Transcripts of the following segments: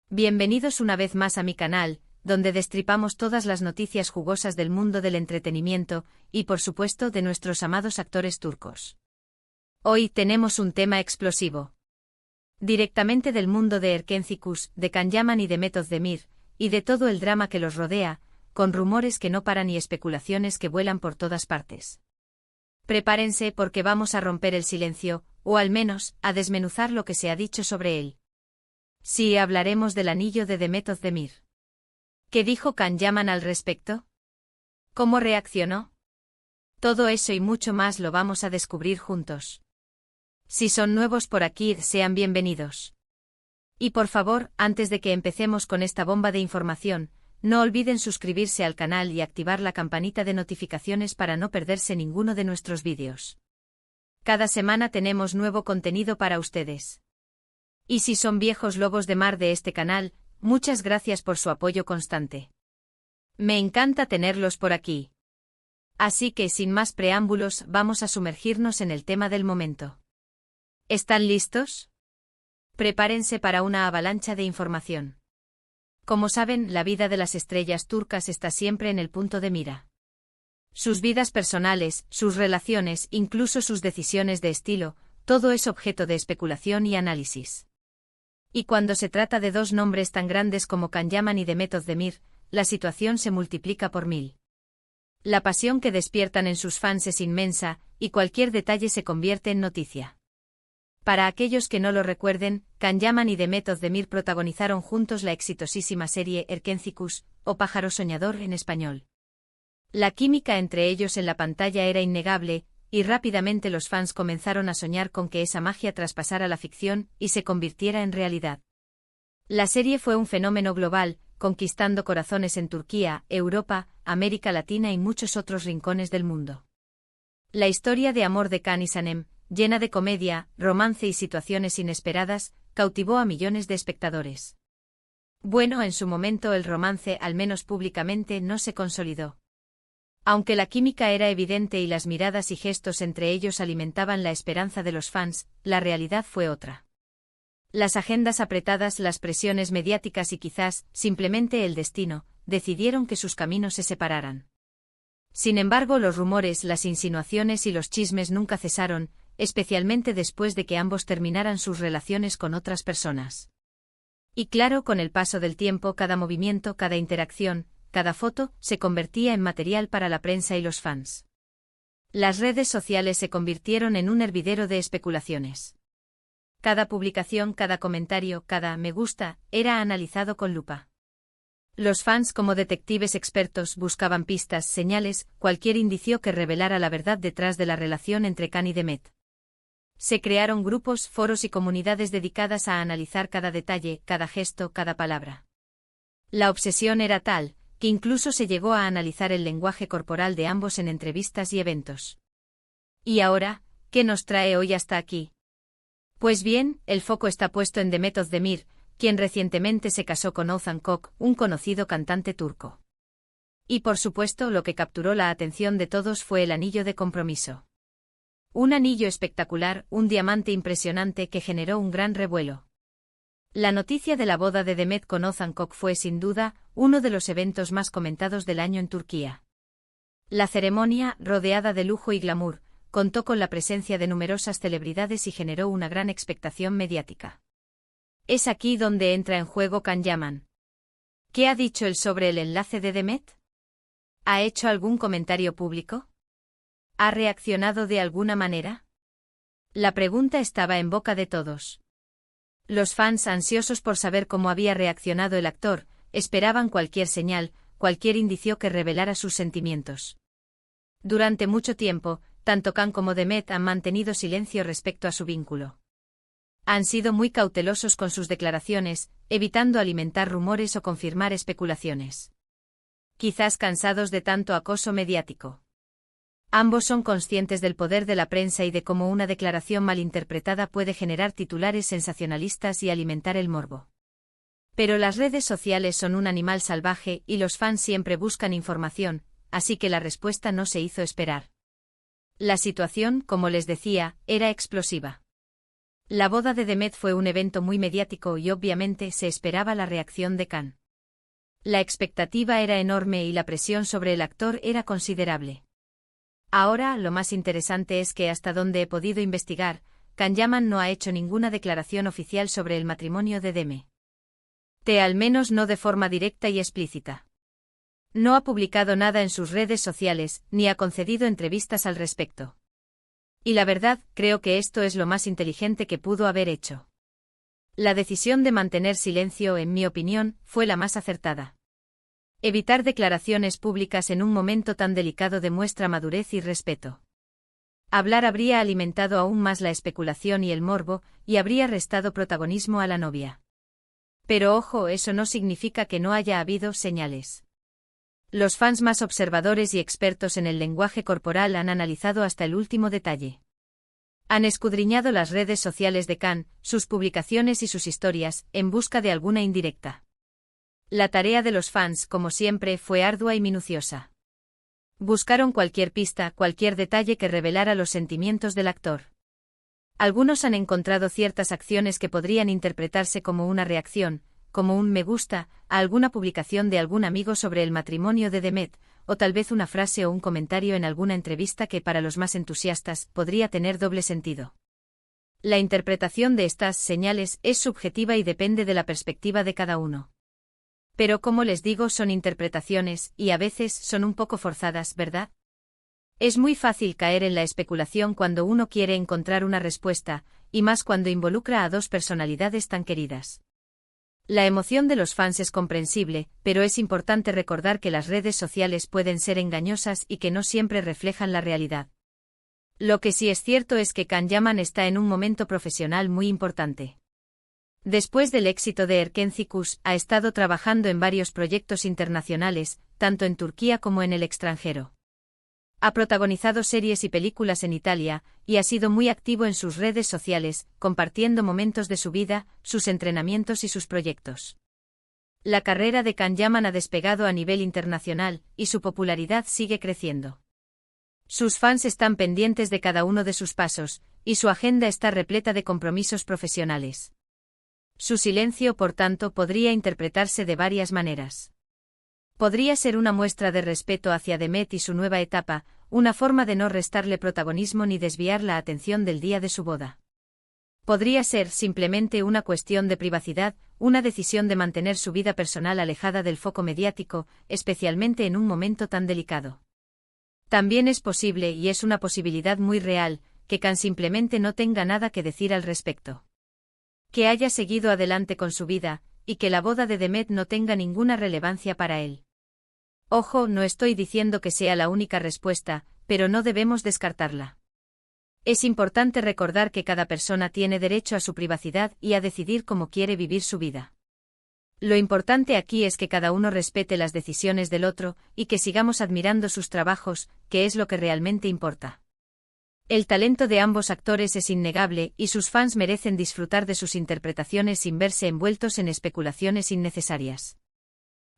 Bienvenidos una vez más a mi canal, donde destripamos todas las noticias jugosas del mundo del entretenimiento y, por supuesto, de nuestros amados actores turcos. Hoy tenemos un tema explosivo. Directamente del mundo de Erken Cikus, de Can Yaman y de Demet Özdemir, y de todo el drama que los rodea, con rumores que no paran y especulaciones que vuelan por todas partes. Prepárense porque vamos a romper el silencio, o al menos, a desmenuzar lo que se ha dicho sobre él. Sí, hablaremos del anillo de Demet Özdemir. ¿Qué dijo Can Yaman al respecto? ¿Cómo reaccionó? Todo eso y mucho más lo vamos a descubrir juntos. Si son nuevos por aquí, sean bienvenidos. Y por favor, antes de que empecemos con esta bomba de información, no olviden suscribirse al canal y activar la campanita de notificaciones para no perderse ninguno de nuestros vídeos. Cada semana tenemos nuevo contenido para ustedes. Y si son viejos lobos de mar de este canal, muchas gracias por su apoyo constante. Me encanta tenerlos por aquí. Así que sin más preámbulos vamos a sumergirnos en el tema del momento. ¿Están listos? Prepárense para una avalancha de información. Como saben, la vida de las estrellas turcas está siempre en el punto de mira. Sus vidas personales, sus relaciones, incluso sus decisiones de estilo, todo es objeto de especulación y análisis. Y cuando se trata de dos nombres tan grandes como Can Yaman y Demet Özdemir, la situación se multiplica por 1000. La pasión que despiertan en sus fans es inmensa, y cualquier detalle se convierte en noticia. Para aquellos que no lo recuerden, Can Yaman y Demet Özdemir protagonizaron juntos la exitosísima serie Erken Cikus, o Pájaro Soñador en español. La química entre ellos en la pantalla era innegable, y rápidamente los fans comenzaron a soñar con que esa magia traspasara la ficción y se convirtiera en realidad. La serie fue un fenómeno global, conquistando corazones en Turquía, Europa, América Latina y muchos otros rincones del mundo. La historia de amor de Can y Sanem, llena de comedia, romance y situaciones inesperadas, cautivó a millones de espectadores. Bueno, en su momento el romance, al menos públicamente, no se consolidó. Aunque la química era evidente y las miradas y gestos entre ellos alimentaban la esperanza de los fans, la realidad fue otra. Las agendas apretadas, las presiones mediáticas y quizás, simplemente el destino, decidieron que sus caminos se separaran. Sin embargo, los rumores, las insinuaciones y los chismes nunca cesaron, especialmente después de que ambos terminaran sus relaciones con otras personas. Y claro, con el paso del tiempo, cada movimiento, cada interacción, cada foto, se convertía en material para la prensa y los fans. Las redes sociales se convirtieron en un hervidero de especulaciones. Cada publicación, cada comentario, cada me gusta, era analizado con lupa. Los fans, como detectives expertos, buscaban pistas, señales, cualquier indicio que revelara la verdad detrás de la relación entre Can y Demet. Se crearon grupos, foros y comunidades dedicadas a analizar cada detalle, cada gesto, cada palabra. La obsesión era tal, que incluso se llegó a analizar el lenguaje corporal de ambos en entrevistas y eventos. ¿Y ahora, qué nos trae hoy hasta aquí? Pues bien, el foco está puesto en Demet Özdemir, quien recientemente se casó con Oğuzhan Koç, un conocido cantante turco. Y por supuesto, lo que capturó la atención de todos fue el anillo de compromiso. Un anillo espectacular, un diamante impresionante que generó un gran revuelo. La noticia de la boda de Demet con Oğuzhan Koç fue sin duda uno de los eventos más comentados del año en Turquía. La ceremonia, rodeada de lujo y glamour, contó con la presencia de numerosas celebridades y generó una gran expectación mediática. Es aquí donde entra en juego Can Yaman. ¿Qué ha dicho él sobre el enlace de Demet? ¿Ha hecho algún comentario público? ¿Ha reaccionado de alguna manera? La pregunta estaba en boca de todos. Los fans, ansiosos por saber cómo había reaccionado el actor, esperaban cualquier señal, cualquier indicio que revelara sus sentimientos. Durante mucho tiempo, tanto Can como Demet han mantenido silencio respecto a su vínculo. Han sido muy cautelosos con sus declaraciones, evitando alimentar rumores o confirmar especulaciones. Quizás cansados de tanto acoso mediático. Ambos son conscientes del poder de la prensa y de cómo una declaración malinterpretada puede generar titulares sensacionalistas y alimentar el morbo. Pero las redes sociales son un animal salvaje y los fans siempre buscan información, así que la respuesta no se hizo esperar. La situación, como les decía, era explosiva. La boda de Demet fue un evento muy mediático y obviamente se esperaba la reacción de Can. La expectativa era enorme y la presión sobre el actor era considerable. Ahora, lo más interesante es que hasta donde he podido investigar, Can Yaman no ha hecho ninguna declaración oficial sobre el matrimonio de Demet. Al menos no de forma directa y explícita. No ha publicado nada en sus redes sociales, ni ha concedido entrevistas al respecto. Y la verdad, creo que esto es lo más inteligente que pudo haber hecho. La decisión de mantener silencio, en mi opinión, fue la más acertada. Evitar declaraciones públicas en un momento tan delicado demuestra madurez y respeto. Hablar habría alimentado aún más la especulación y el morbo, y habría restado protagonismo a la novia. Pero ojo, eso no significa que no haya habido señales. Los fans más observadores y expertos en el lenguaje corporal han analizado hasta el último detalle. Han escudriñado las redes sociales de Can, sus publicaciones y sus historias, en busca de alguna indirecta. La tarea de los fans, como siempre, fue ardua y minuciosa. Buscaron cualquier pista, cualquier detalle que revelara los sentimientos del actor. Algunos han encontrado ciertas acciones que podrían interpretarse como una reacción, como un me gusta, a alguna publicación de algún amigo sobre el matrimonio de Demet, o tal vez una frase o un comentario en alguna entrevista que para los más entusiastas podría tener doble sentido. La interpretación de estas señales es subjetiva y depende de la perspectiva de cada uno. Pero como les digo, son interpretaciones, y a veces son un poco forzadas, ¿verdad? Es muy fácil caer en la especulación cuando uno quiere encontrar una respuesta, y más cuando involucra a dos personalidades tan queridas. La emoción de los fans es comprensible, pero es importante recordar que las redes sociales pueden ser engañosas y que no siempre reflejan la realidad. Lo que sí es cierto es que Can Yaman está en un momento profesional muy importante. Después del éxito de Erkenci ha estado trabajando en varios proyectos internacionales, tanto en Turquía como en el extranjero. Ha protagonizado series y películas en Italia, y ha sido muy activo en sus redes sociales, compartiendo momentos de su vida, sus entrenamientos y sus proyectos. La carrera de Can Yaman ha despegado a nivel internacional, y su popularidad sigue creciendo. Sus fans están pendientes de cada uno de sus pasos, y su agenda está repleta de compromisos profesionales. Su silencio, por tanto, podría interpretarse de varias maneras. Podría ser una muestra de respeto hacia Demet y su nueva etapa, una forma de no restarle protagonismo ni desviar la atención del día de su boda. Podría ser simplemente una cuestión de privacidad, una decisión de mantener su vida personal alejada del foco mediático, especialmente en un momento tan delicado. También es posible, y es una posibilidad muy real, que Can simplemente no tenga nada que decir al respecto. Que haya seguido adelante con su vida, y que la boda de Demet no tenga ninguna relevancia para él. Ojo, no estoy diciendo que sea la única respuesta, pero no debemos descartarla. Es importante recordar que cada persona tiene derecho a su privacidad y a decidir cómo quiere vivir su vida. Lo importante aquí es que cada uno respete las decisiones del otro, y que sigamos admirando sus trabajos, que es lo que realmente importa. El talento de ambos actores es innegable, y sus fans merecen disfrutar de sus interpretaciones sin verse envueltos en especulaciones innecesarias.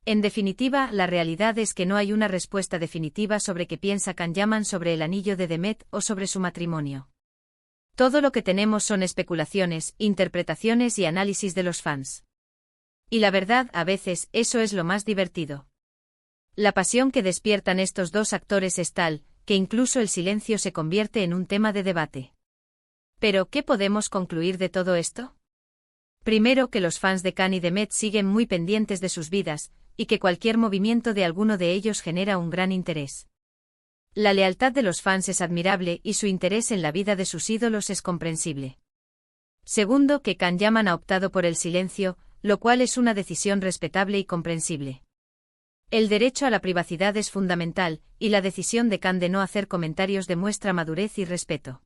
En definitiva, la realidad es que no hay una respuesta definitiva sobre qué piensa Can Yaman sobre el anillo de Demet o sobre su matrimonio. Todo lo que tenemos son especulaciones, interpretaciones y análisis de los fans. Y la verdad, a veces, eso es lo más divertido. La pasión que despiertan estos dos actores es tal, que incluso el silencio se convierte en un tema de debate. Pero, ¿qué podemos concluir de todo esto? Primero, que los fans de Can y Demet siguen muy pendientes de sus vidas, y que cualquier movimiento de alguno de ellos genera un gran interés. La lealtad de los fans es admirable y su interés en la vida de sus ídolos es comprensible. Segundo, que Can Yaman ha optado por el silencio, lo cual es una decisión respetable y comprensible. El derecho a la privacidad es fundamental, y la decisión de Can de no hacer comentarios demuestra madurez y respeto.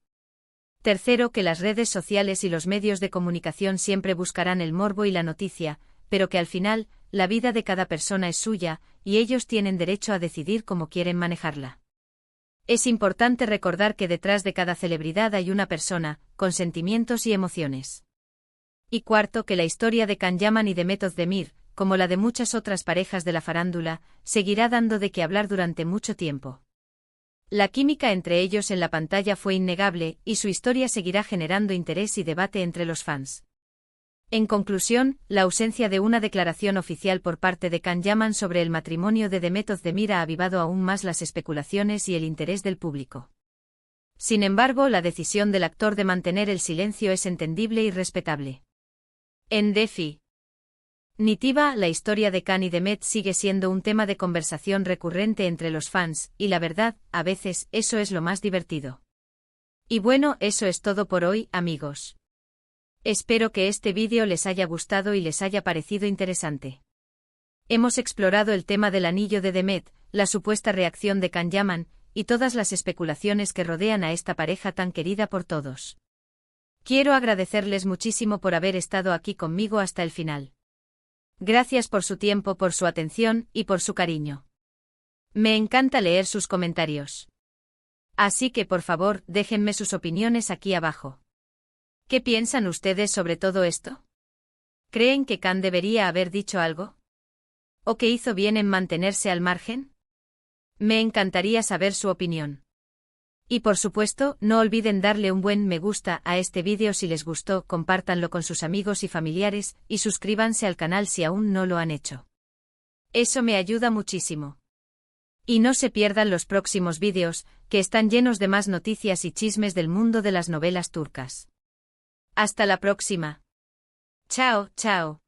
Tercero, que las redes sociales y los medios de comunicación siempre buscarán el morbo y la noticia, pero que al final, la vida de cada persona es suya, y ellos tienen derecho a decidir cómo quieren manejarla. Es importante recordar que detrás de cada celebridad hay una persona, con sentimientos y emociones. Y cuarto, que la historia de Can Yaman y Demet Özdemir, como la de muchas otras parejas de la farándula, seguirá dando de qué hablar durante mucho tiempo. La química entre ellos en la pantalla fue innegable, y su historia seguirá generando interés y debate entre los fans. En conclusión, la ausencia de una declaración oficial por parte de Can Yaman sobre el matrimonio de Demet Özdemir ha avivado aún más las especulaciones y el interés del público. Sin embargo, la decisión del actor de mantener el silencio es entendible y respetable. En definitiva, la historia de Can y Demet sigue siendo un tema de conversación recurrente entre los fans, y la verdad, a veces, eso es lo más divertido. Y bueno, eso es todo por hoy, amigos. Espero que este vídeo les haya gustado y les haya parecido interesante. Hemos explorado el tema del anillo de Demet, la supuesta reacción de Can Yaman, y todas las especulaciones que rodean a esta pareja tan querida por todos. Quiero agradecerles muchísimo por haber estado aquí conmigo hasta el final. Gracias por su tiempo, por su atención y por su cariño. Me encanta leer sus comentarios. Así que por favor, déjenme sus opiniones aquí abajo. ¿Qué piensan ustedes sobre todo esto? ¿Creen que Can debería haber dicho algo? ¿O que hizo bien en mantenerse al margen? Me encantaría saber su opinión. Y por supuesto, no olviden darle un buen me gusta a este vídeo si les gustó, compártanlo con sus amigos y familiares, y suscríbanse al canal si aún no lo han hecho. Eso me ayuda muchísimo. Y no se pierdan los próximos vídeos, que están llenos de más noticias y chismes del mundo de las novelas turcas. Hasta la próxima. Chao, chao.